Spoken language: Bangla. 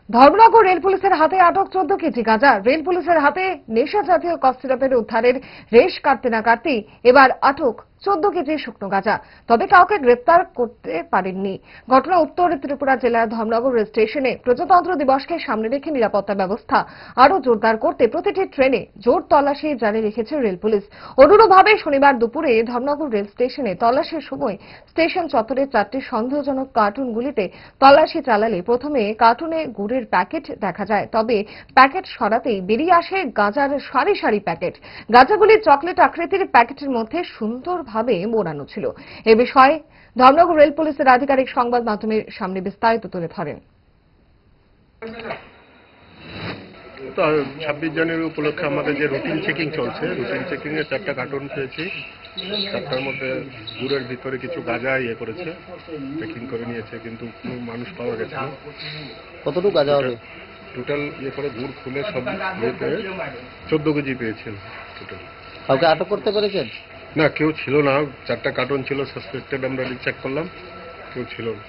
ধর্মনগর রেল পুলিশের হাতে আটক 14 কেজি গাঁজা। রেল পুলিশের হাতে নেশা জাতীয় কফ সিরাপের উদ্ধারের রেশ কাটতে না কাটতেই এবার আটক 14 কেজি শুকনো গাঁজা। তবে কাউকে গ্রেপ্তার করতে পারেননি। ঘটনা উত্তর ত্রিপুরা জেলার ধর্মনগর রেল স্টেশনে। প্রজাতন্ত্র দিবসকে সামনে রেখে নিরাপত্তা ব্যবস্থা আরো জোরদার করতে প্রতিটি ট্রেনে জোর তল্লাশি জারি রেখেছে রেল পুলিশ। অনুরূপভাবে শনিবার দুপুরে ধর্মনগর রেল স্টেশনে তল্লাশির সময় স্টেশন চত্বরে 4টি সন্দেহজনক কার্টুনগুলিতে তল্লাশি চালালে প্রথমে কার্টুনে গুড়ের প্যাকেট দেখা যায়, তবে প্যাকেট সরাতেই বেরিয়ে আসে গাঁজার সারি সারি প্যাকেট। গাঁজাগুলি চকলেট আকৃতির প্যাকেটের মধ্যে সুন্দরভাবে মোড়ানো ছিল। এ বিষয়ে ধর্মনগর রেল পুলিশের আধিকারিক সংবাদ মাধ্যমের সামনে বিস্তারিত তুলে ধরেন। 26 জানুয়ারি উপলক্ষে আমাদের যে রুটিন চেকিং চলছে, রুটিন চেকিং এ 4টা কার্টুন পেয়েছি। 4টার মধ্যে গুড়ের ভিতরে কিছু গাঁজা করেছে, চেকিং করে নিয়েছে, কিন্তু কোনো মানুষ পাওয়া গেছে না। কতটুকু গাঁজা হবে? টোটাল করে গুড় খুলে সব 14 কেজি পেয়েছেন টোটাল। কাউকে আটক করতে পেরেছেন? না, কেউ ছিল না। 4টা কার্টুন ছিল সাসপেক্টেড, আমরা চেক করলাম, কেউ ছিল না।